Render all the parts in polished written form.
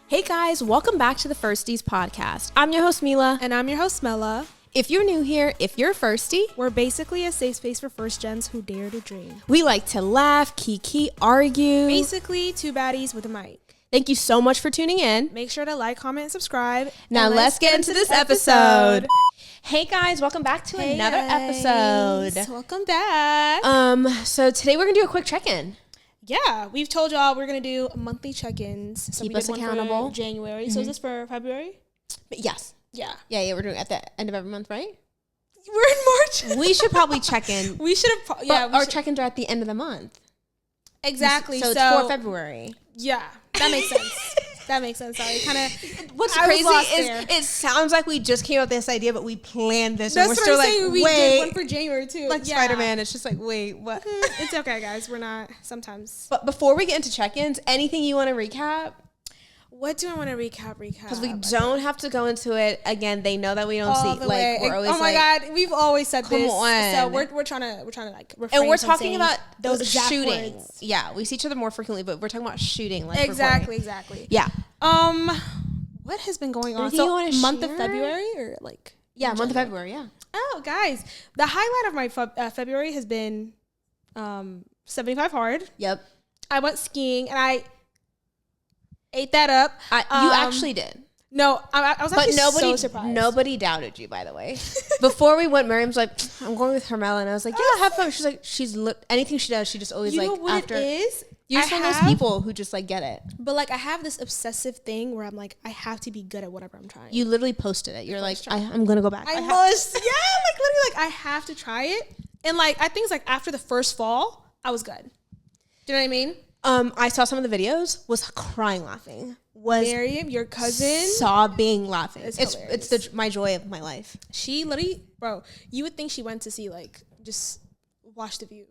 Hey guys, welcome back to the Firsties podcast. I'm your host Mila. And I'm your host Mela. If you're new here, if you're a Firstie, we're basically a safe space for first gens who dare to dream. We like to laugh, kiki, argue. Basically, two baddies with a mic. Thank you so much for tuning in. Make sure to like, comment, and subscribe. Now and let's get into this episode. Hey guys, welcome back to another episode. Welcome back. So today we're gonna do a quick check-in. Yeah, we've told y'all we're going to do monthly check-ins. So Keep we us did one accountable. for January. So is this for February? Yes. Yeah. Yeah, we're doing it at the end of every month, right? We're in March. We should probably check in. We should have, our check-ins are at the end of the month. Exactly. So it's for February. Yeah, that makes sense. That makes sense. Sorry, kind of. What's crazy is it sounds like we just came up with this idea, but we planned this. That's and we're what still I'm saying. We did one for January too. Like Spider-Man. It's just like, wait, what? It's okay, guys. We're not sometimes. But before we get into check-ins, anything you want to recap? What do I want to recap? Because we don't have to go into it again. They know that we don't see like we're always. Oh my god, we've always said this. On. So we're trying to like refrain and we're from talking about those shooting. Words. Yeah, we see each other more frequently, but we're talking about shooting. Like exactly. Yeah. What has been going on? Anything So month of February or like month of February. Yeah. Oh, guys, the highlight of my February has been 75 hard. Yep. I went skiing and I ate that up. You actually did. No, I was actually so surprised. Nobody doubted you, by the way. Before we went, Miriam's like, I'm going with Hermela. And I was like, yeah, have fun. She's like, anything she does, she just always you like, know what after. It is? You're just one of those people who just like get it. But like, I have this obsessive thing where I'm like, I have to be good at whatever I'm trying. You literally posted it. You're like, I'm going to go back. I must. Yeah, like literally, like I have to try it. And like, I think it's like after the first fall, I was good. Do you know what I mean? I saw some of the videos, was crying laughing. Was Miriam, your cousin, sobbing laughing. It's my joy of my life. She literally, bro, you would think she went to see like just watch the view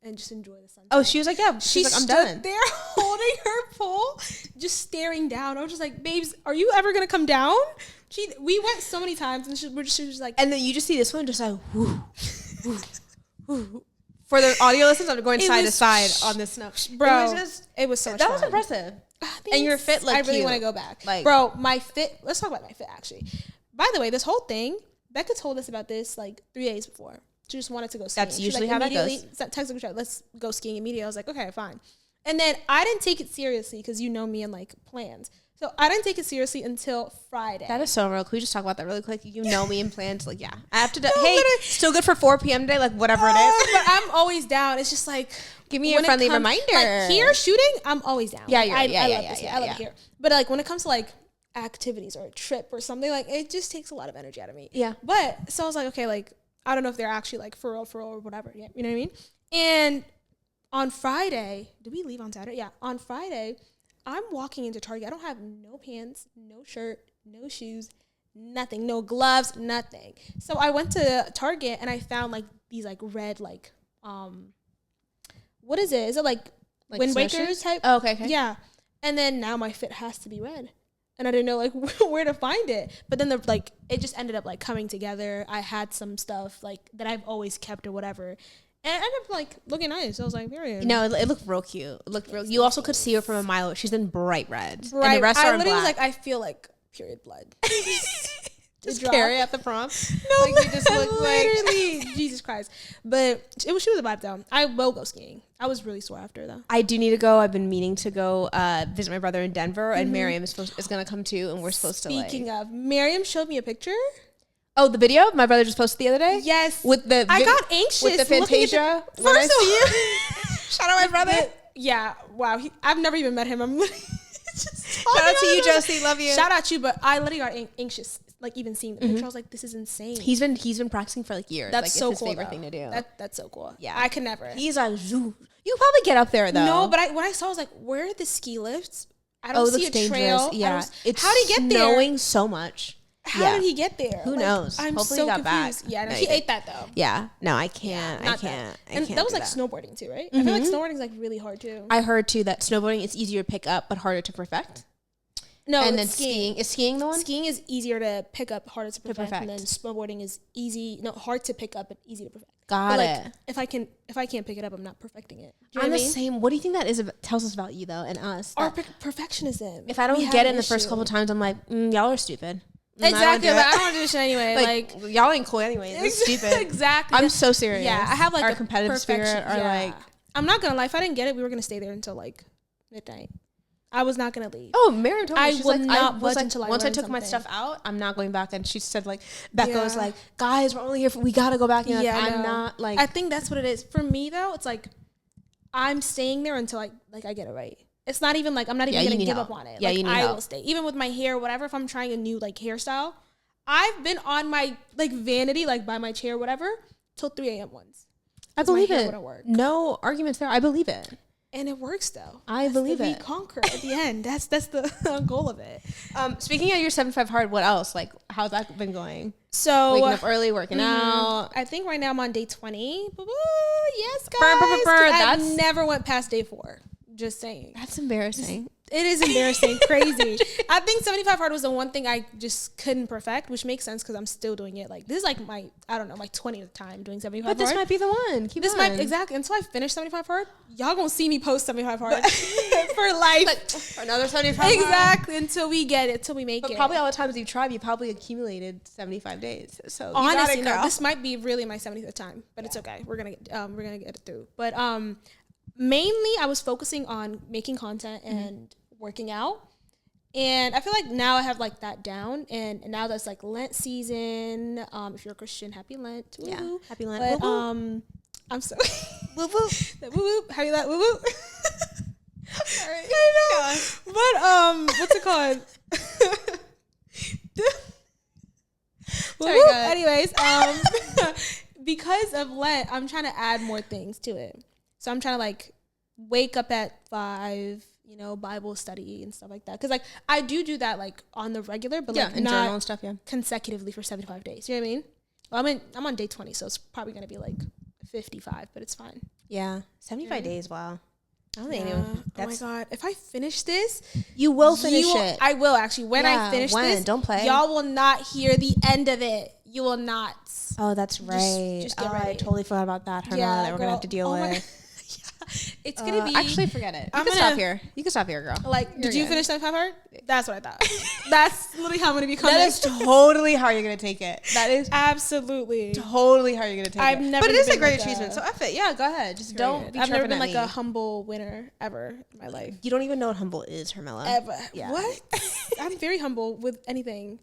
and just enjoy the sunset. Oh, she was like, yeah, she's like, I'm done. There holding her pole, just staring down. I was just like, babes, are you ever gonna come down? We went so many times and she was just like, and then you just see this one just like, whoo, whoo, whoo. For the audio listeners, I'm going side to side on this snow. Bro, it was so much fun. That was impressive. And your fit looked I really want to go back. Like, bro, my fit, let's talk about my fit actually. By the way, this whole thing, Becca told us about this like 3 days before. She just wanted to go skiing. That's usually how that goes. Text her, let's go skiing immediately. I was like, okay, fine. And then I didn't take it seriously because you know me and like plans. So I didn't take it seriously until Friday. That is so real. Can we just talk about that really quick? You know me and plans. Like, yeah. I have to do, hey, still good for 4 p.m. today? Like, whatever it is. But I'm always down. It's just like, give me a friendly reminder. Like here shooting, I'm always down. Yeah, I love this. I love it here. But like when it comes to like activities or a trip or something, like it just takes a lot of energy out of me. Yeah. But so I was like, okay, like I don't know if they're actually like for real or whatever. Yeah, you know what I mean? And on Friday, did we leave on Saturday? Yeah. On Friday, I'm walking into Target. I don't have no pants, no shirt, no shoes, nothing, no gloves, nothing. So I went to Target and I found like these like red like what is it? Is it like Wind Waker type? Oh, okay. Yeah. And then now my fit has to be red. And I didn't know like where to find it. But then it just ended up like coming together. I had some stuff like that I've always kept or whatever. And it ended up like looking nice. So I was like, Miriam. No, it looked real cute. It looked real. You also could see her from a mile. She's in bright red. And the rest are in black. I was like, I feel like period blood. Just carry at the prom. No, like you just look literally like Jesus Christ. But she was a vibe though. I will go skiing. I was really sore after though. I do need to go. I've been meaning to go visit my brother in Denver, and Miriam is gonna come too, and we're supposed to. Speaking of, Miriam showed me a picture. Oh, the video my brother just posted the other day. Yes, I got anxious with the Fantasia. First of all, shout out my brother. Yeah, wow. I've never even met him. I'm shout out to you, Josie. Love you. Shout out to you, but I literally got anxious. Like even seeing the picture, I was like, "This is insane." He's been practicing for like years. That's like, so it's his cool. Favorite thing to do. That's so cool. Yeah, I could never. He's like, zoo. You probably get up there though. No, but when I saw, I was like, "Where are the ski lifts?" I don't see a trail. Yeah, how did he get there? Snowing so much. How did he get there? Who knows? I'm Hopefully so he got confused. back. Yeah, no, he ate that though. Yeah, no, I can't. I can't. And that was like snowboarding too, right? I feel like snowboarding is like really hard too. I heard too that snowboarding is easier to pick up but harder to perfect. No, and then it's skiing. Is skiing the one? Skiing is easier to pick up, harder to perfect. And then snowboarding is hard to pick up and easy to perfect. Got it. Like, if I can't pick it up, I'm not perfecting it. I'm the same. What do you think that tells us about you though and us? Our perfectionism. If I don't get it in the first couple times, I'm like, y'all are stupid. Exactly. I don't want to do this shit anyway. Like y'all ain't cool anyway. It's stupid. Exactly. I'm so serious. Yeah, I have like our competitive spirit. Or like, I'm not gonna lie. If I didn't get it, we were gonna stay there until like midnight. I was not gonna leave. Oh, Miriam told me. I will not budge until I once I took my stuff out, I'm not going back. And she said like, Becca was like, guys, we're only here we gotta go back. And I'm not like. I think that's what it is for me though. It's like I'm staying there until I get it right. It's not even like I'm not even gonna give up on it. Yeah, like, I will stay even with my hair, whatever. If I'm trying a new like hairstyle, I've been on my like vanity, like by my chair, whatever, till 3 a.m. once. I believe it. No arguments there. I believe it. And it works though. I believe it. We conquer at the end. That's the goal of it. Speaking of your 75 hard, what else? Like, how's that been going? So waking up early, working out. I think right now I'm on day 20. Yes, guys. I never went past day 4. Just saying. That's embarrassing. It is embarrassing. Crazy. I think 75 hard was the one thing I just couldn't perfect, which makes sense because I'm still doing it. Like, this is like my 20th time doing 75 hard. But this might be the one. Exactly. Until I finish 75 hard, y'all gonna see me post 75 hard for life. Like, another 75 hard. Exactly. Until we get it, until we make it. But probably all the times you've tried, you probably accumulated 75 days. So honestly, no, this might be really my 75th time, but it's okay. We're gonna get it through. But mainly I was focusing on making content and working out, and I feel like now I have like that down, and now that's like Lent season. If you're a Christian, happy Lent. Yeah, happy Lent. But I'm so woo woo woo happy Lent woo woo. All right, I know. But what's it called? Sorry, guys. Anyways, because of Lent, I'm trying to add more things to it. So I'm trying to like wake up at 5. Bible study and stuff like that. Because like I do that like on the regular, but like and not journal and stuff, consecutively for 75 days. You know what I mean? Well, I'm on day 20, so it's probably gonna be like 55, but it's fine. Yeah, 75 days. Wow. I don't think anyone. Oh my god! If I finish this, you will finish it. I will actually. When I finish this, don't play. Y'all will not hear the end of it. You will not. Oh, that's right. Just get ready. I totally forgot about that. That we're gonna have to deal with. It's gonna be. Actually, forget it. You can stop here. You can stop here, girl. Like, did you finish 75 hard? That's what I thought. That's literally how I'm gonna be coming. That is totally how you're gonna take it. That is absolutely totally how you're gonna take it. Never. But it is a great achievement. So F it. Yeah, go ahead. Just don't. I've never been like a humble winner ever in my life. You don't even know what humble is, Hermela. Ever. Yeah. What? I'm very humble with anything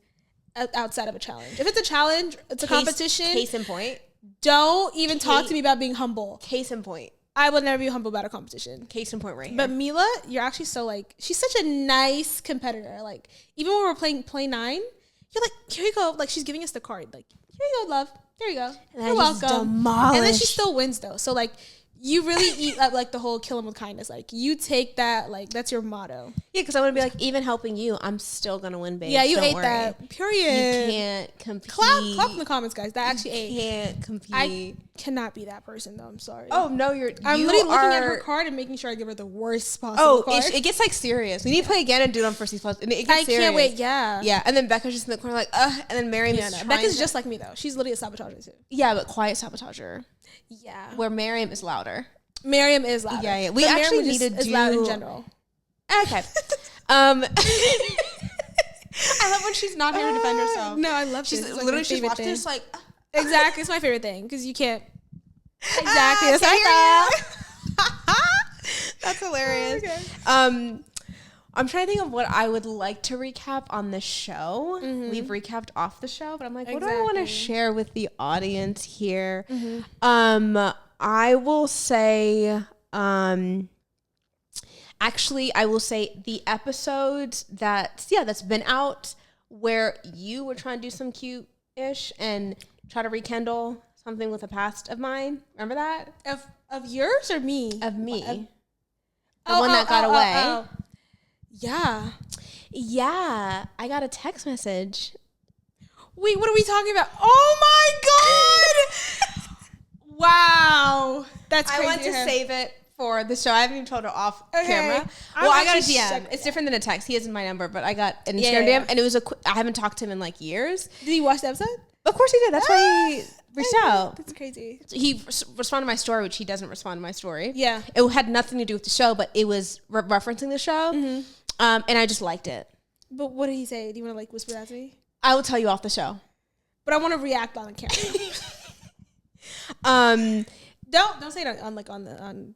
outside of a challenge. If it's a challenge, it's a competition. Case in point. Don't even talk to me about being humble. Case in point. I would never be humble about a competition. Case in point right here. But Mila, you're actually so like, she's such a nice competitor. Like, even when we're playing Play 9, you're like, here you go. Like, she's giving us the card. Like, here you go, love. There you go. And you're welcome. And then she still wins, though. So, like, you really eat up like the whole kill 'em with kindness. Like, you take that, like, that's your motto. Yeah, because I want to be like, even helping you, I'm still going to win, babe. Yeah, you ate worry. that. Period. You can't compete. Clap in the comments, guys. That actually ate. You can't compete. I cannot be that person, though. I'm sorry. Oh, no, I'm literally looking at her card and making sure I give her the worst possible card. It gets, like, serious. We need to play again and do it on Firsties Pod. It gets serious. Can't wait, yeah. Yeah, and then Becca's just in the corner like, and then Miriam's Becca's just like me, though. She's literally a sabotager, too. Yeah, but quiet sabotager. Yeah. Where Miriam is louder. Miriam is louder. Yeah. We actually need to do loud in general. Okay. I love when she's not here to defend herself. No, I love she's this. literally she's watching this like exactly. It's my favorite thing because you can't exactly. That's hilarious. Okay. I'm trying to think of what I would like to recap on the show. Mm-hmm. We've recapped off the show, but I'm like, what do I want to share with the audience here? Mm-hmm. I will say, actually, I will say the episode that's been out where you were trying to do some cute-ish and try to rekindle something with a past of mine. Remember that? Of yours or me? Of me. The one that got away. Yeah. Yeah. I got a text message. Wait, what are we talking about? Oh my God! Wow. That's crazy. I want to save it for the show. I haven't even told her off camera. Well, I got a DM. It's different than a text. He isn't my number, but I got an Instagram DM, and it was I haven't talked to him in like years. Did he watch the episode? Of course he did. That's why he reached out. That's crazy. He responded to my story, which he doesn't respond to my story. Yeah. It had nothing to do with the show, but it was referencing the show, and I just liked it. But what did he say? Do you want to like whisper that to me? I will tell you off the show. But I want to react on the camera. Don't say it on.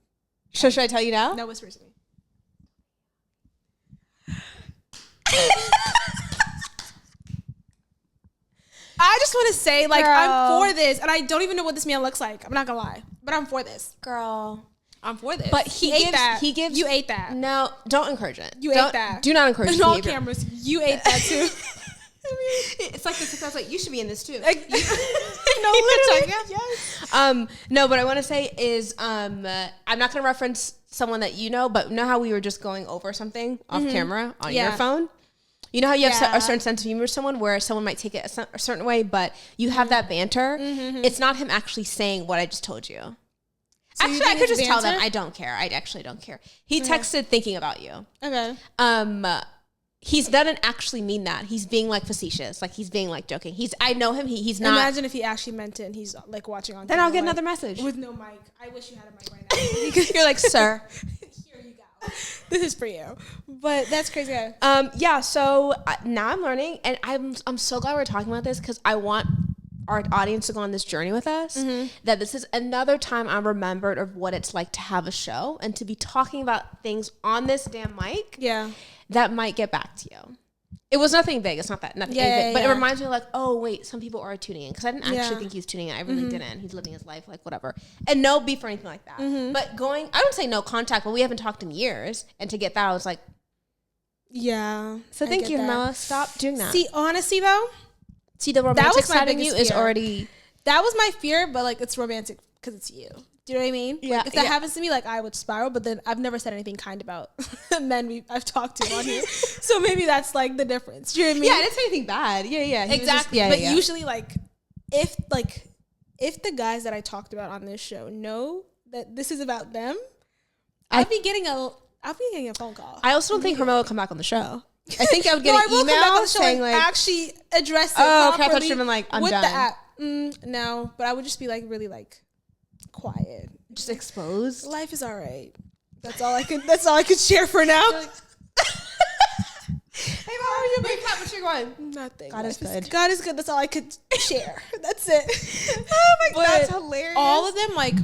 Should I tell you now? No, whisper to me. I just want to say, like, girl, I'm for this, and I don't even know what this man looks like. I'm not gonna lie, but I'm for this, girl. I'm for this. But he ate that. He gives. You ate that. No, don't encourage it. You ate that. Do not encourage it. On cameras, you ate that too. It's like this. I was like, you should be in this too. Like, no, literally. Yes. No, what I want to say is, I'm not gonna reference someone that you know, but know how we were just going over something off camera on your phone. You know how you have a certain sense of humor with someone where someone might take it a certain way, but you have that banter. It's not him actually saying what I just told you. So actually, I could just tell them I don't care. I actually don't care. He texted thinking about you. Okay. He doesn't actually mean that. He's being like facetious. Like he's being like joking. I know him. He's not. Imagine if he actually meant it and he's like watching on. Then I'll get another message. With no mic. I wish you had a mic right now. Because you're like, sir. Here you go. This is for you. But that's crazy. Yeah. So now I'm learning, and I'm so glad we're talking about this because I want our audience to go on this journey with us. That this is another time I'm remembered of what it's like to have a show and to be talking about things on this damn mic. Yeah. That might get back to you. It was nothing big. It's not that nothing big, but it reminds me like, oh wait, some people are tuning in because I didn't actually think he was tuning in. I really didn't. He's living his life, like whatever, and no beef or anything like that. But I don't say no contact, but we haven't talked in years, and to get that, I was like, yeah. So thank you, Mela. Stop doing that. See, honestly though, the romantic side of you is already. That was my fear, but like it's romantic because it's you. Do you know what I mean? Yeah. Like, if that happens to me, like I would spiral. But then I've never said anything kind about men I've talked to on here, so maybe that's like the difference. Do you know what I mean? Yeah, I didn't say anything bad. Yeah. Exactly. But usually, like if the guys that I talked about on this show know that this is about them, I'll be getting a phone call. I also don't think Hermela will come back on the show. I think I would get an email saying like actually address it. Oh, okay. I thought you were like, I'm with done. The app. No, but I would just be like really like quiet, just exposed. Life is all right. That's all I could share for now. Hey, Mom, are you recap? What's your going? Nothing. God is good. God is good. That's all I could share. That's it. Oh my God, that's hilarious. All of them, like,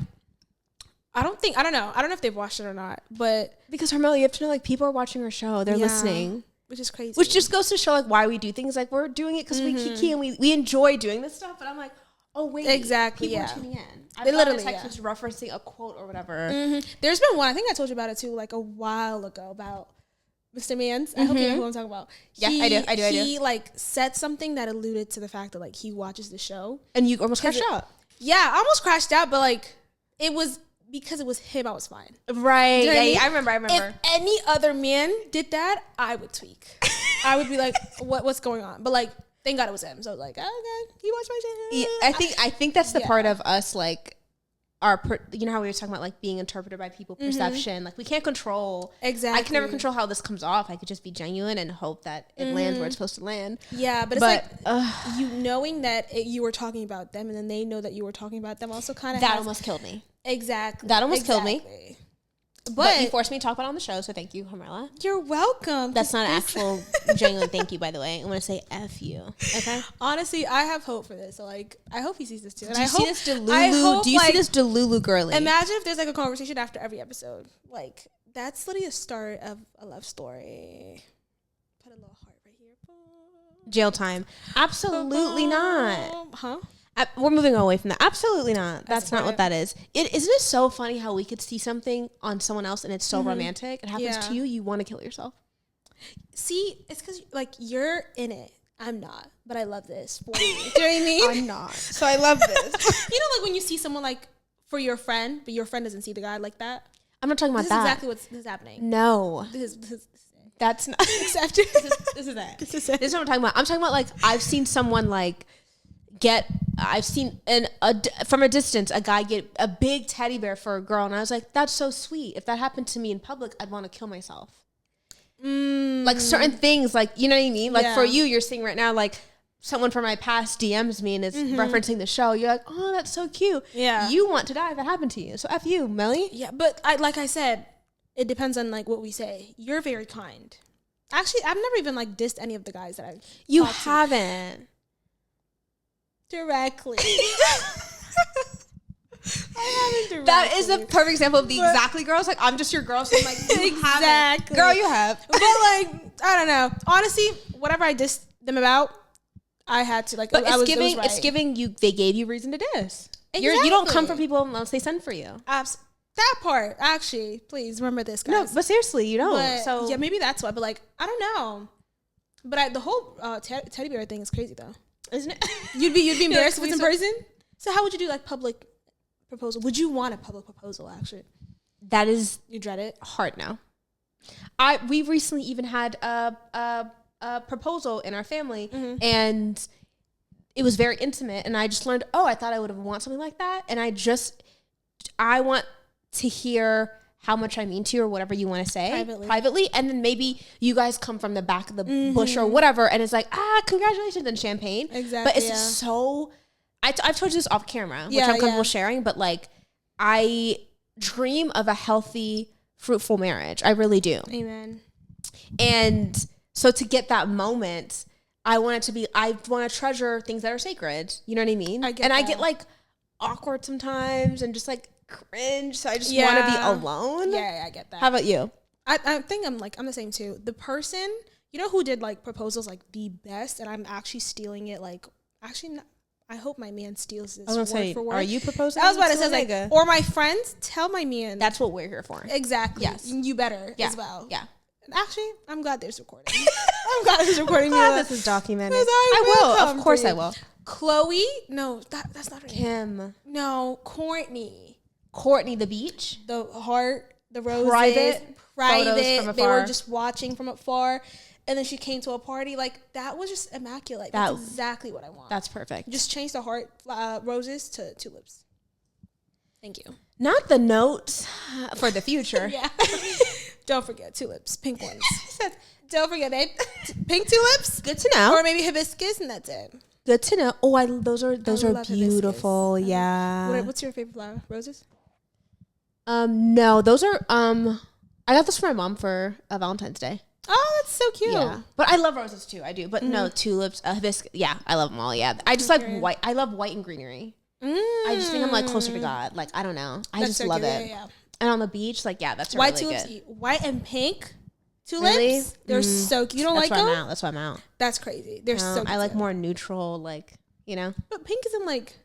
I don't know if they've watched it or not, but because Hermela, you have to know, like, people are watching our show. They're listening. Which is crazy. Which just goes to show, like, why we do things. Like, we're doing it because we kiki and we enjoy doing this stuff. But I'm like, oh, wait. Exactly, people are tuning in. They literally, was referencing a quote or whatever. There's been one, I think I told you about it too, like a while ago, about Mr. Mans. I hope you know who I'm talking about. Yeah, I do. He like said something that alluded to the fact that like he watches the show. And you almost crashed out. Yeah, I almost crashed out, but like it was because it was him, I was fine. Right. You know yeah, I remember. If any other man did that, I would tweak. I would be like, what's going on? But like, thank God it was him. So I was like, oh, okay, he watched my shit. Yeah, I think that's the part of us, like, you know how we were talking about, like, being interpreted by people, perception. Like, we can't control. Exactly. I can never control how this comes off. I could just be genuine and hope that it lands where it's supposed to land. Yeah, but it's like, you knowing that you were talking about them and then they know that you were talking about them also kind of That almost killed me. Exactly. That almost killed me. But you forced me to talk about it on the show, so thank you, Hermela. You're welcome. That's not an actual genuine thank you, by the way. I'm going to say F you. Okay? Honestly, I have hope for this. So, like, I hope he sees this too. Do you see this Delulu girly? Imagine if there's, like, a conversation after every episode. Like, that's literally a start of a love story. Put a little heart right here. Jail time. Absolutely not. Huh? We're moving away from that. Absolutely not. That's not what that is. Isn't it so funny how we could see something on someone else and it's so romantic? It happens to you. You want to kill yourself. See, it's because like you're in it. I'm not, but I love this for you. Do you know what I mean? I'm not. So I love this. You know, like when you see someone like for your friend, but your friend doesn't see the guy like that. I'm not talking about that. This is exactly what's happening. No. This is that's not. This is it. This is what I'm talking about. I'm talking about like I've seen someone like get I've seen from a distance a guy get a big teddy bear for a girl, and I was like, that's so sweet. If that happened to me in public, I'd want to kill myself. Like certain things, like, you know what I mean? Like for you, you're seeing right now, like someone from my past DMs me and is referencing the show. You're like, oh, that's so cute. Yeah. You want to die if that happened to you. So F you, Melly. Yeah, but like I said, it depends on like what we say. You're very kind. Actually, I've never even like dissed any of the guys that I've You haven't. Directly. I haven't directly. That is a perfect example of the exactly girls. Like, I'm just your girl, so I'm like, you haven't. Girl, you have. But like, I don't know. Honestly, whatever I dissed them about, I had to like. But it's giving you. They gave you reason to diss. Exactly. You don't come for people unless they send for you. That part, actually, please remember this, guys. No, but seriously, you don't. But, so yeah, maybe that's why. But like, I don't know. But the whole teddy bear thing is crazy, though, isn't it? You'd be embarrassed with in person. So how would you do like public proposal? Would you want a public proposal? Actually, that is you dread it. Hard now. We recently even had a proposal in our family, and it was very intimate. And I just learned, I thought I would have want something like that, and I want to hear how much I mean to you or whatever you want to say privately. And then maybe you guys come from the back of the bush or whatever. And it's like, congratulations and champagne. Exactly. But it's so, I've told you this off camera, which I'm comfortable sharing, but like, I dream of a healthy, fruitful marriage. I really do. Amen. And so to get that moment, I want to treasure things that are sacred. You know what I mean? I get like awkward sometimes and just like cringe, so I just want to be alone. Yeah, I get that. How about you? I think I'm the same too. The person, you know, who did like proposals like the best, and I'm actually stealing it. Like, actually, not, I hope my man steals this word for word. Are you proposing? I was about to say like, or my friends tell my man. That's what we're here for. Exactly. Yes. You better as well. Yeah. Actually, I'm glad there's recording. I'm glad there's recording. This is documented. I will. Of course, I will. Chloe? No, that's not her name. Kim. No, Courtney. Courtney the beach. The heart, the roses. Private. They were just watching from afar. And then she came to a party. Like, that was just immaculate. That's exactly what I want. That's perfect. Just change the heart roses to tulips. Thank you. Not the notes for the future. Yeah. Don't forget tulips. Pink ones. Don't forget, babe. Pink tulips. Good to know. Or maybe hibiscus, and that's it. Good to know. Oh, those are beautiful. Hibiscus. Yeah. What's your favorite flower? Roses? No, those are I got those for my mom for Valentine's Day. Oh, that's so cute. Yeah. But I love roses too. I do. But no, tulips, hibiscus. Yeah, I love them all. Yeah. I just like white. I love white and greenery. I just think I'm like closer to God. Like, I don't know. I just love it. Yeah. And on the beach, like, yeah, that's white really tulips, good. White and pink tulips. Really? They're so cute. You don't like them? That's why I'm out. That's crazy. They're so cute. I like more neutral, like, you know. But pink isn't like,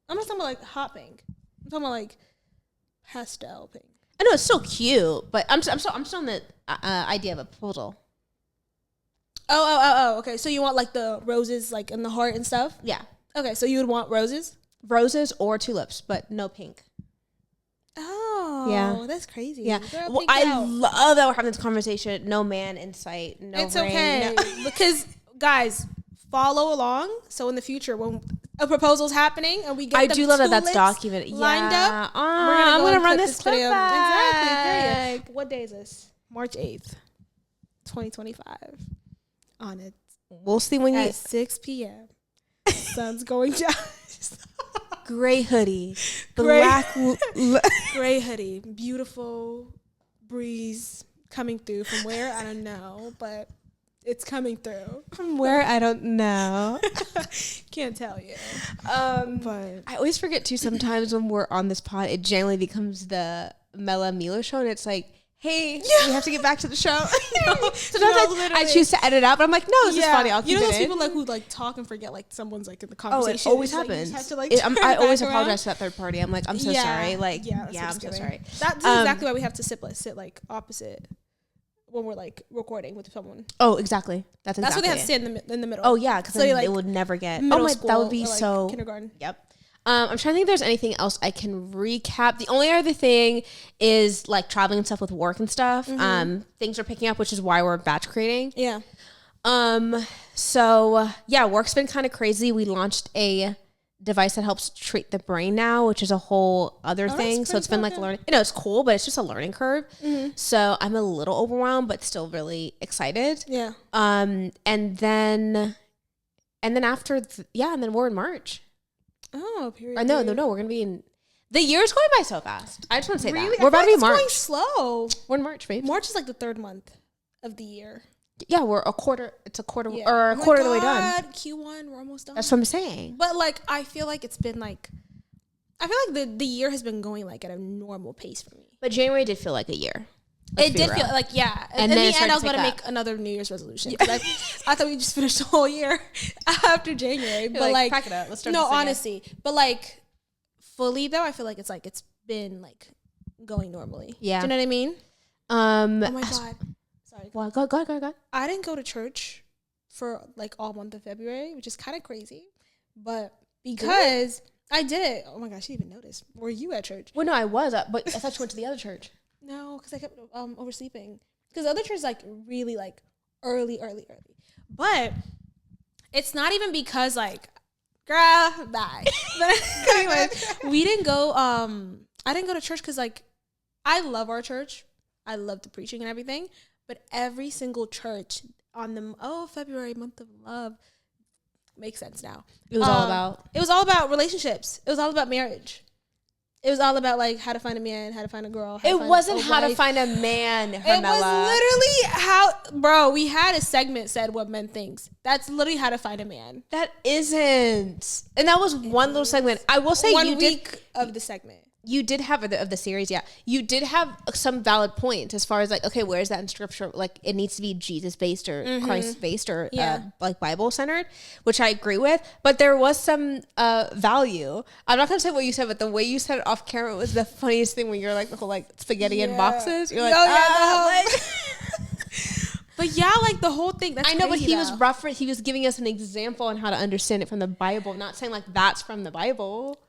I'm not talking about like hot pink. I'm talking about like pastel pink. I know it's so cute, but I'm still on the idea of a proposal. Oh. Okay, so you want like the roses, like in the heart and stuff? Yeah. Okay, so you would want roses? Roses or tulips, but no pink. Oh, yeah, that's crazy. Yeah, well, I love that we're having this conversation. No man in sight. No, it's rain. Okay because guys, follow along. So in the future, when a proposal's happening and we get, I do love that that's documented. Lined up. I'm gonna run this video. Exactly. What day is this? March 8th, 2025. On it. We'll see when at 6 p.m. Sun's going down. Gray hoodie, black gray hoodie, beautiful breeze coming through from where I don't know, but it's coming through from where I don't know. Can't tell you. But I always forget too. Sometimes when we're on this pod, it generally becomes the Mela Mila show, and it's like, hey, we have to get back to the show. Sometimes I choose to edit out, but I'm like, no, this is funny. I'll keep it in. Those people like who like talk and forget like someone's like in the conversation. Oh, it always happens. I always apologize to that third party. I'm like, I'm so sorry. Like, I'm so sorry. That's exactly why we have to sit like opposite when we're like recording with someone. Oh, exactly. That's why they have to sit in the middle. Oh yeah, because then it would never get. Oh my, that would be so kindergarten. Yep. I'm trying to think if there's anything else I can recap. The only other thing is like traveling and stuff with work and stuff. Things are picking up, which is why we're batch creating. Yeah. So yeah, work's been kind of crazy. We launched a device that helps treat the brain now, which is a whole other thing. So it's been like learning, it's cool, but it's just a learning curve. So I'm a little overwhelmed, but still really excited. Yeah. And then after, and then we're in March. Oh, period. No, we're going to be in, the year's going by so fast. I just want to say that. We're about to be March. It's going slow. We're in March, babe. March is like the 3rd month of the year. Yeah, we're a quarter. It's a quarter or a quarter of the way done. Q1, we're almost done. That's what I'm saying. But like, I feel like it's been like, I feel like the year has been going like at a normal pace for me. But January did feel like a year. It did feel like, yeah. And in then the end, I was going to make another New Year's resolution. I thought we just finished the whole year after January. But like, crack it up. Let's start. No, honestly, but like fully though, I feel like it's been like going normally. Yeah. Do you know what I mean? Oh my God. Sorry. Well, go. I didn't go to church for like all month of February, which is kind of crazy. But because I did it. Oh my gosh, she even noticed. Were you at church? Well, no, I was, but I thought you went to the other church. No, because I kept oversleeping. Because the other church is like really like early. But it's not even because like, girl, bye. But anyways, we didn't go, I didn't go to church because like, I love our church. I love the preaching and everything. But every single church on the February, month of love, makes sense now. It was all about relationships. It was all about marriage. It was all about like how to find a man, how to find a girl. It wasn't how to find a man, Hermela. It was literally how, we had a segment said what men thinks. That's literally how to find a man. That isn't. And that was one little segment. I will say one week of the segment. You did have of the series, yeah. You did have some valid points as far as like, okay, where is that in scripture? Like, it needs to be Jesus based or Christ based or like Bible centered, which I agree with. But there was some value. I'm not gonna say what you said, but the way you said it off camera was the funniest thing when you're like the whole like spaghetti in boxes. You're like, But yeah, like the whole thing. That's I know, crazy, but he was rougher. He was giving us an example on how to understand it from the Bible, not saying like that's from the Bible.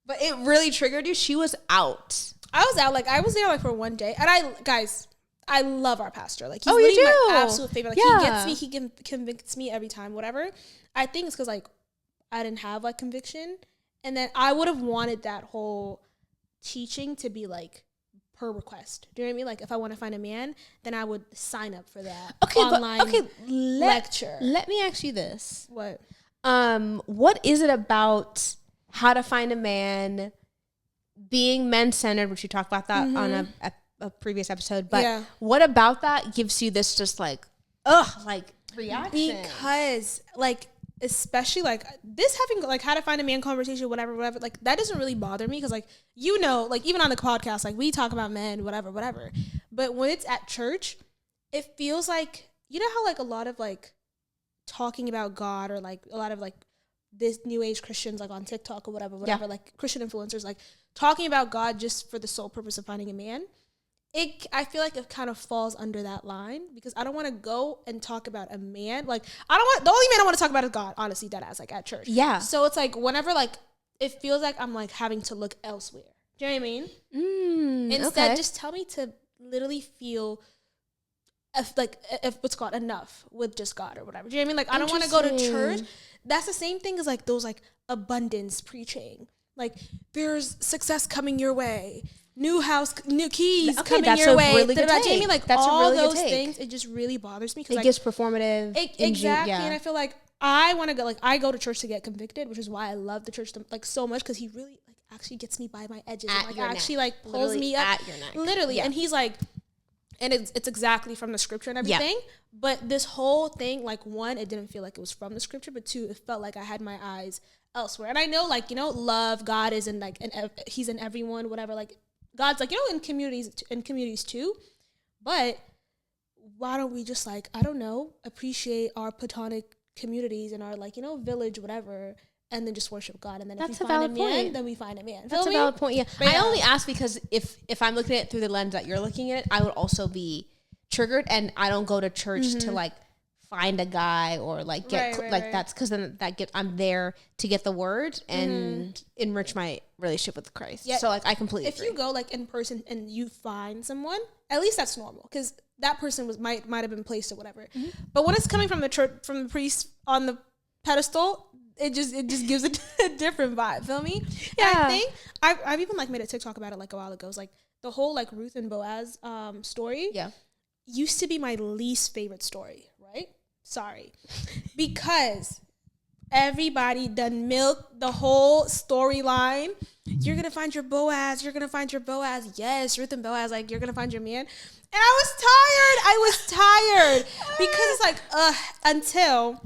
But it really triggered you. She was out. I was out. Like, I was there, like, for one day. And I love our pastor. Like, he's you do? my absolute favorite. Like, he gets me. He convicts me every time, whatever. I think it's because, like, I didn't have, like, conviction. And then I would have wanted that whole teaching to be, like, per request. Do you know what I mean? Like, if I want to find a man, then I would sign up for that online lecture. Let me ask you this. What? What is it about how to find a man being men-centered, which you talked about that on a previous episode, but what about that gives you this just like reaction? Because like, especially like this having like how to find a man conversation, whatever, like that doesn't really bother me because like, you know, like even on the podcast, like we talk about men, whatever. But when it's at church, it feels like, you know how like a lot of like talking about God or like a lot of like this new age Christians like on TikTok or whatever, like Christian influencers like talking about God just for the sole purpose of finding a man. I feel like it kind of falls under that line because I don't want to go and talk about a man. Like the only man I want to talk about is God, honestly, deadass, like at church. Yeah. So it's like whenever like it feels like I'm like having to look elsewhere. Do you know what I mean? Instead, just tell me to literally feel if what's called enough with just God or whatever. Do you know what I mean? Like I don't want to go to church. That's the same thing as like those like abundance preaching. Like there's success coming your way, new house, new keys coming your way. Really good take. Jamie, like that's all really those things, it just really bothers me because it gets performative. Exactly, and I feel like I want to go. Like I go to church to get convicted, which is why I love the church like so much because he really like actually gets me by my edges and like actually like pulls me up at your neck, literally. And he's like. And it's exactly from the scripture and everything. Yeah. But this whole thing, like, one, it didn't feel like it was from the scripture. But two, it felt like I had my eyes elsewhere. And I know, like, you know, love, God is in, like, he's in everyone, whatever. Like, God's, like, you know, in communities too. But why don't we just, like, I don't know, appreciate our platonic communities and our, like, you know, village, whatever, and then just worship God. And then if we find a man, then we find a man. That's a valid point, yeah. I only ask because if I'm looking at it through the lens that you're looking at it, I would also be triggered. And I don't go to church to, like, find a guy or, like, get, that's because then I'm there to get the word and enrich my relationship with Christ. Yeah. So, like, I completely agree. If you go, like, in person and you find someone, at least that's normal because that person might have been placed or whatever. But when it's coming from the church, from the priest on the pedestal, it just gives it a different vibe. Feel me? Yeah. And I think I've even like made a TikTok about it like a while ago. It's like the whole like Ruth and Boaz story. Yeah. Used to be my least favorite story, right? Sorry. Because everybody done milked the whole storyline. You're going to find your Boaz. You're going to find your Boaz. Yes, Ruth and Boaz, like, you're going to find your man. And I was tired. Because it's like, until,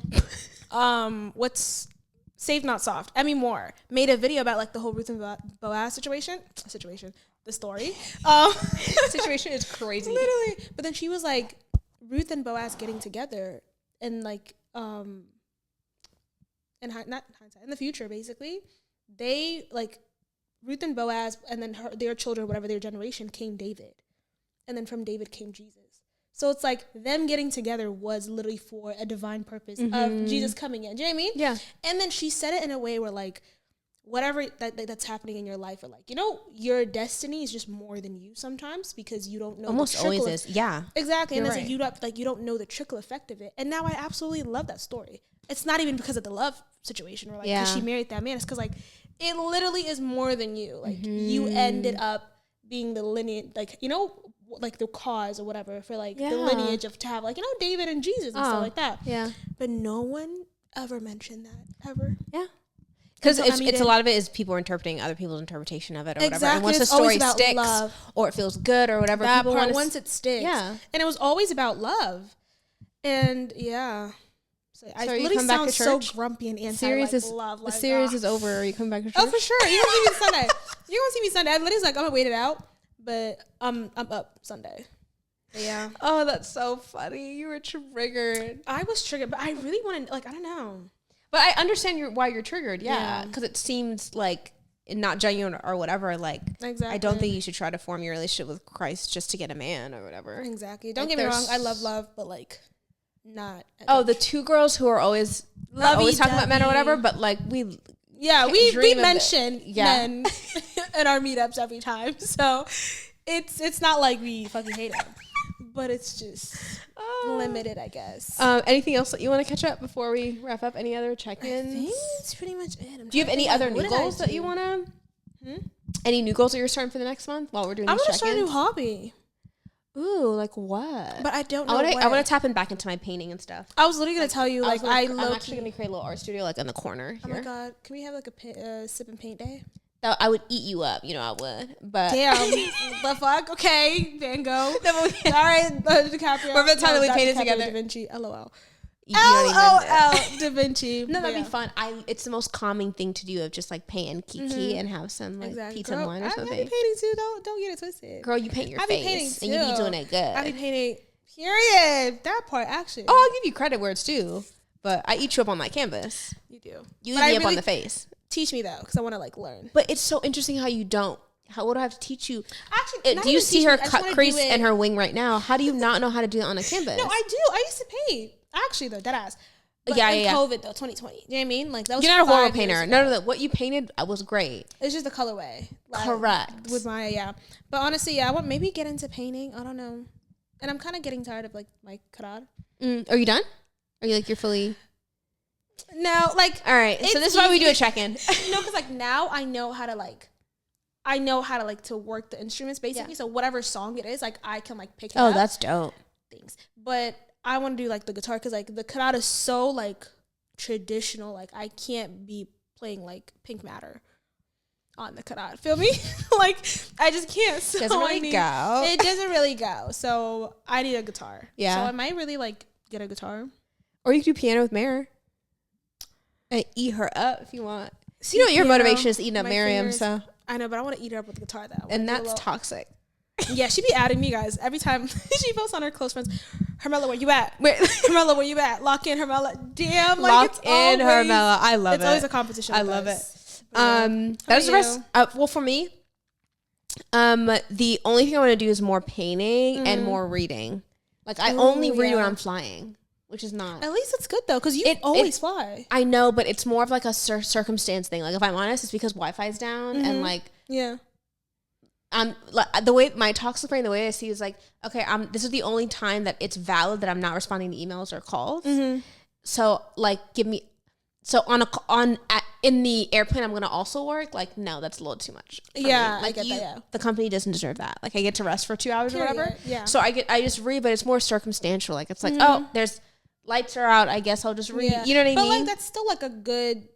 what's Save Not Soft, Emmy Moore, made a video about, like, the whole Ruth and Boaz situation. The story. Situation is crazy. Literally. But then she was like, Ruth and Boaz getting together and, like, not hindsight, in the future, basically, they, like, Ruth and Boaz, and then their children, whatever their generation, came David. And then from David came Jesus. So it's like them getting together was literally for a divine purpose of Jesus coming in. Do you know what I mean? Yeah. And then she said it in a way where, like, whatever that's happening in your life, or, like, you know, your destiny is just more than you sometimes, because you don't know. Almost always is. Yeah. Exactly. You're and right. like, you don't know the trickle effect of it. And now I absolutely love that story. It's not even because of the love situation, or like, because she married that man. It's because, like, it literally is more than you. Like, you ended up being the lineage, like, you know, like the cause or whatever for, like, the lineage of to have, like, you know, David and Jesus and stuff like that. Yeah. But no one ever mentioned that, ever. Yeah. Because So, it's a lot of it is people interpreting other people's interpretation of it or whatever. Exactly. And once the It's always story about sticks love. or it feels good or whatever, That people part, want once it sticks. Yeah. And it was always about love. And yeah. So I you literally come back sound to so church? grumpy and anti Series is love. the series is over. Are you coming back to church? Oh, for sure. You're gonna see me Sunday. You're gonna see me Sunday. I literally was like, I'm gonna wait it out, but I'm up Sunday. But yeah. Oh, that's so funny. You were triggered. I was triggered, but I really wanted, like, I don't know. But I understand why you're triggered. Yeah, Yeah. because it seems like not genuine or whatever. Like, Exactly. I don't think you should try to form your relationship with Christ just to get a man or whatever. Exactly. Don't Like, get me wrong. I love love, but, like, not. Oh, the two girls who are always talking about men or whatever, but like we we mention yeah. men in our meetups every time, so it's not like we fucking hate them, but it's just limited, I guess. Anything else that you want to catch up before we wrap up? Any other check-ins? I think that's pretty much it. Do you have any other new goals that you want to? Any new goals that you're starting for the next month while we're doing? I'm these gonna start a check-ins? new hobby. Ooh, like what? But I don't know. I want to tap in back into my painting and stuff. I was literally gonna tell you, like, I'm actually gonna create a little art studio like in the corner here. Oh my god, can we have like a sip and paint day? That I would eat you up, you know I would. But Damn, the fuck? Okay, Van Gogh. All right, DiCaprio. We're gonna totally paint it DiCaprio, together. Da Vinci. LOL. you don't even know. LOL. Da Vinci. No, that'd Yeah. be fun. It's the most calming thing to do of just like paint and kiki and have some like pizza and wine or I something. be painting too. Don't get it twisted. Girl, you paint your I be painting face and you be too. doing it good. I be painting. Period. That part actually. Oh, I'll give you credit where it's due, but I eat you up on that canvas. You do. You But eat me up on the face. Teach me though, because I want to like learn. But it's so interesting how you don't. How would I have to teach you? Actually, Do you see her cut crease in her wing right now? How do you not know how to do it on a canvas? No, I do. I used to paint. Actually, though, deadass. But Yeah, in yeah. COVID though, 2020. You know what I mean? Like that was. You're not a horrible 5 years painter. ago. No. What you painted was great. It's just the colorway. Like, Correct. With my but honestly, I want maybe get into painting. I don't know, and I'm kind of getting tired of like my karate. Are you done? Are you like you're fully? No, like All right. So this is why we do a check-in. no, because like now I know how to to work the instruments basically. Yeah. So whatever song it is, like I can like pick it Oh, up. that's dope. Things. But I want to do like the guitar because like the karate is so like traditional. Like I can't be playing like Pink Matter on the karate. Feel me? Like I just can't. So Doesn't really go. It doesn't really go. So I need a guitar. Yeah. So I might really like get a guitar. Or you could do piano with Mare. And eat her up if you want. See, You know your piano, motivation is eating up my Miriam, fingers. so I know, but I want to eat her up with the guitar though. and that's toxic. Yeah, she be adding me, guys. Every time she posts on her close friends, Hermela, where you at? Wait. Hermela, where you at? Lock in, Hermela. Damn, like Lock it's in always, Hermela. I love it. It's always a competition. I with love us. it. But yeah. That was the How rest. about Well, for me, the only thing I want to do is more painting and more reading. Like I only read when I'm flying, which is not. At least it's good though, because you always fly. I know, but it's more of like a circumstance thing. Like if I'm honest, it's because Wi-Fi is down and like Yeah. like the way my toxic brain, the way I see is like, okay, this is the only time that it's valid that I'm not responding to emails or calls. So like, So in the airplane, I'm gonna also work. Like, no, that's a little too much. Yeah, me. Like, I get that, yeah. The company doesn't deserve that. Like, I get to rest for 2 hours or whatever. Yeah. So I just read, but it's more circumstantial. Like, it's like, oh, there's lights are out. I guess I'll just read. Yeah. You know what I mean? But like, that's still like a good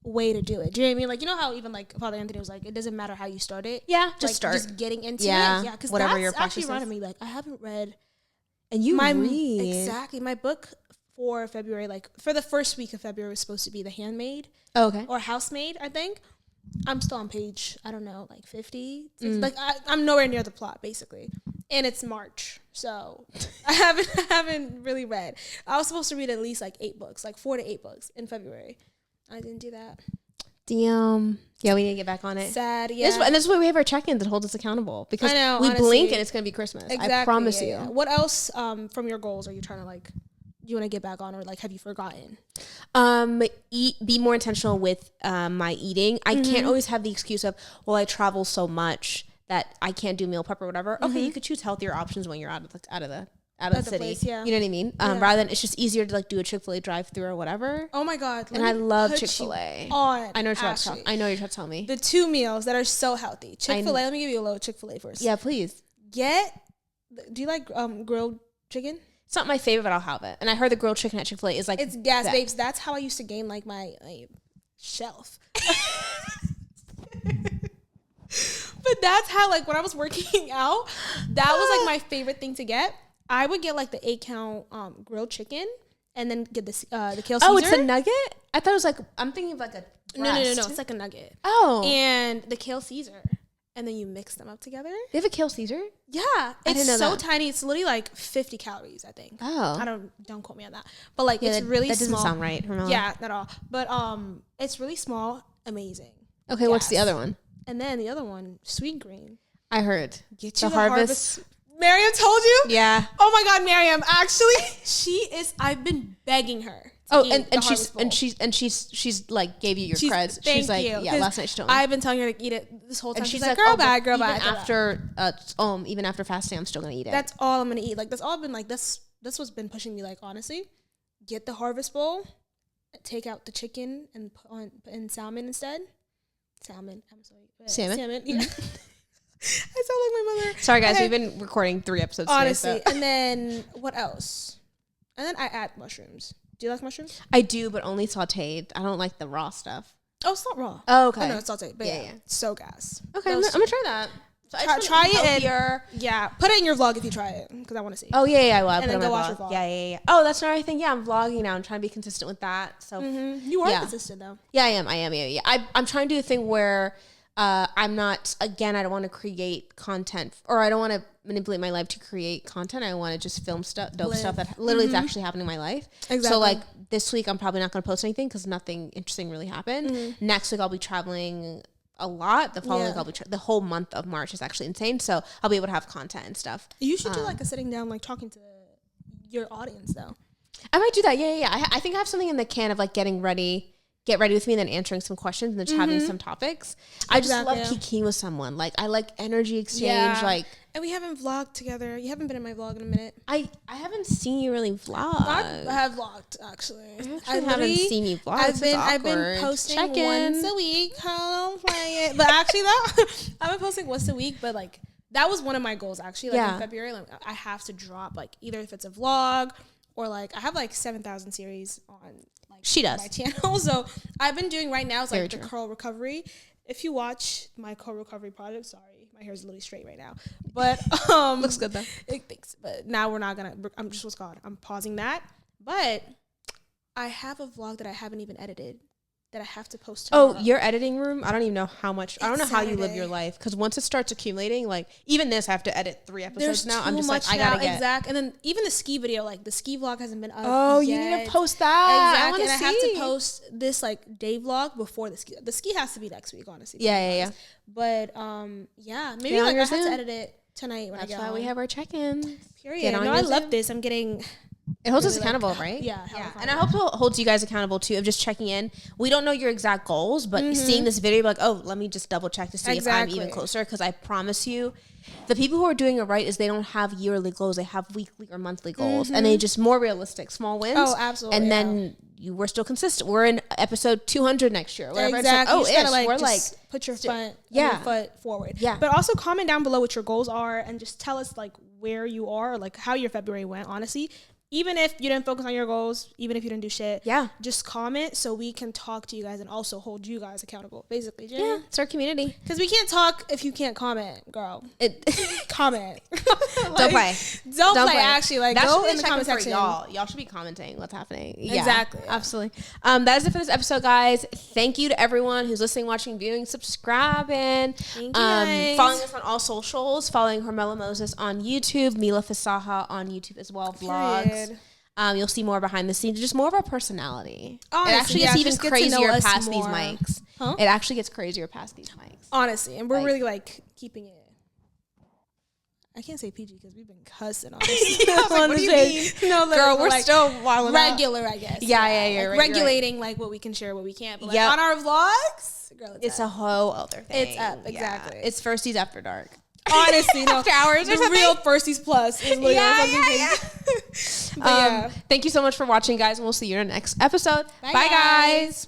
way to do it. Do you know what I mean? Like, you know how even like Father Anthony was like, it doesn't matter how you start it. Yeah, just like, start. Just getting into it. Yeah, Because whatever that's your practice actually is. reminded me. Like, I haven't read. And you read. Exactly. My book for February, like for the first week of February, was supposed to be The Handmaid. Oh, okay. Or Housemaid, I think. I'm still on page, I don't know, like 50. Like I'm nowhere near the plot, basically. And it's March, so I haven't really read. I was supposed to read at least like 8 books, like 4 to 8 books in February. I didn't do that. Damn. Yeah, we need to get back on it. Sad, yeah. And this is why we have our check-ins that hold us accountable. Because we honestly, blink and it's going to be Christmas. Exactly, I promise you. Yeah. What else from your goals are you trying to like, you want to get back on, or like have you forgotten? Be more intentional with my eating. I can't always have the excuse of, well, I travel so much that I can't do meal prep or whatever. Okay, you could choose healthier options when you're out of the city. Place, yeah. You know what I mean? Rather than, it's just easier to like do a Chick-fil-A drive-through or whatever. Oh my God. And I love Chick-fil-A. I know you're trying to tell me. The 2 meals that are so healthy. Chick-fil-A, let me give you a little Chick-fil-A first. Yeah, please. Do you like grilled chicken? It's not my favorite, but I'll have it. And I heard the grilled chicken at Chick-fil-A is like, it's gas, babes. That's how I used to gain like my shelf. But that's how, like, when I was working out, that was like my favorite thing to get. I would get like the 8-count grilled chicken and then get the kale Caesar. Oh, it's a nugget? I thought it was like, I'm thinking of like a breast. No. It's like a nugget. Oh. And the kale Caesar. And then you mix them up together. They have a kale Caesar? Yeah. It's so tiny. It's literally like 50 calories, I think. Oh. Don't quote me on that. But like, it's really small. That doesn't sound right. Yeah, not at all. But it's really small. Amazing. Okay, what's the other one? And then the other one, sweet green. I heard. Get you the harvest. Miriam told you? Yeah. Oh my God, Miriam. Actually, I've been begging her. And she's like gave you your creds. She's like, yeah, last night she told me. I've been telling her to eat it this whole time. And she's like, girl bad. Even after fasting, I'm still gonna eat it. That's all I'm gonna eat. Like, that's all I've been like, that's what's been pushing me, like, honestly. Get the harvest bowl, take out the chicken and put in salmon instead. Salmon. I'm sorry. Salmon. Yeah. I sound like my mother. Sorry, guys. We've been recording 3 episodes honestly. today. So. And then what else? And then I add mushrooms. Do you like mushrooms? I do, but only sauteed. I don't like the raw stuff. Oh, it's not raw. Oh, okay. Oh, no, it's sauteed. But yeah. So gas. Okay, I'm gonna try that. So try it and put it in your vlog if you try it, because I want to see. Oh yeah, I will. And then go watch your vlog. Yeah. Oh, that's another thing. Yeah, I'm vlogging now. I'm trying to be consistent with that. So you are consistent though. Yeah, I am. Yeah. I'm trying to do a thing where I'm not. Again, I don't want to create content, or I don't want to manipulate my life to create content. I want to just film dope stuff that literally is actually happening in my life. Exactly. So like this week, I'm probably not going to post anything because nothing interesting really happened. Next week, I'll be traveling a lot. The following week, I'll be the whole month of March is actually insane. So I'll be able to have content and stuff. You should do like a sitting down, like talking to your audience though. I might do that. Yeah. I think I have something in the can of like get ready with me and then answering some questions and then just having some topics. I just love kikiing with someone. Like, I like energy exchange. Like, and we haven't vlogged together. You haven't been in my vlog in a minute. I haven't seen you really vlog. I have vlogged actually. I haven't seen you vlog. I've been posting once a week. Don't play it. But actually though, I've been posting once a week. But like, that was one of my goals actually. Like in February, like I have to drop like either if it's a vlog or like I have like 7,000 series on. She does. My channel. So I've been doing right now is like the curl recovery. If you watch my curl recovery project, sorry, my hair is literally straight right now. But looks good though. Thanks. But now we're not gonna. I'm pausing that. But I have a vlog that I haven't even edited that I have to post tomorrow. Oh, your editing room? I don't even know how much. I don't know how you live your life, because once it starts accumulating, like even this, I have to edit 3 episodes now. I'm just like, I gotta get exact. And then even the ski video, like the ski vlog hasn't been up. Oh, you need to post that. Exactly. And I have to post this like day vlog before the ski. The ski has to be next week, honestly. Yeah. But maybe like I have to edit it tonight when I get home. That's why we have our check-ins. Period. No, I love this. I'm getting. It holds us accountable, right? Yeah. And I hope it holds you guys accountable too, of just checking in. We don't know your exact goals, but seeing this video, like, oh, let me just double check to see if I'm even closer. Because I promise you, the people who are doing it right is they don't have yearly goals. They have weekly or monthly goals. And they just more realistic, small wins. Oh, absolutely. And then we're still consistent. We're in episode 200 next year. Whatever. Exactly. It's like, We're just put your foot forward. Yeah. But also comment down below what your goals are and just tell us like where you are, like how your February went, honestly. Even if you didn't focus on your goals, even if you didn't do shit, just comment so we can talk to you guys and also hold you guys accountable, basically. Jen? Yeah, it's our community. Because we can't talk if you can't comment, girl. Comment. Don't play. Don't play, actually. Like, that go in the comment section. Y'all should be commenting what's happening. Exactly. Yeah, absolutely. That is it for this episode, guys. Thank you to everyone who's listening, watching, viewing, subscribing. Thank you, guys. Following us on all socials. Following Hermela Moses on YouTube. Mila Fasaha on YouTube as well. Vlogs. You'll see more behind the scenes, just more of our personality. Honestly, it actually gets even crazier past these mics. Huh? It actually gets crazier past these mics. Honestly, and we're really like keeping it. I can't say PG because we've been cussing on this. What do you mean? No, girl, we're like still wilding regular, I guess. Yeah. Like regulating like what we can share, what we can't. But like on our vlogs, girl, it's a whole other thing. It's up, exactly. It's Firsties After Dark. Honestly, no. After hours or something. Real Firsties Plus is literally Thank you so much for watching, guys, and we'll see you in the next episode. Bye guys.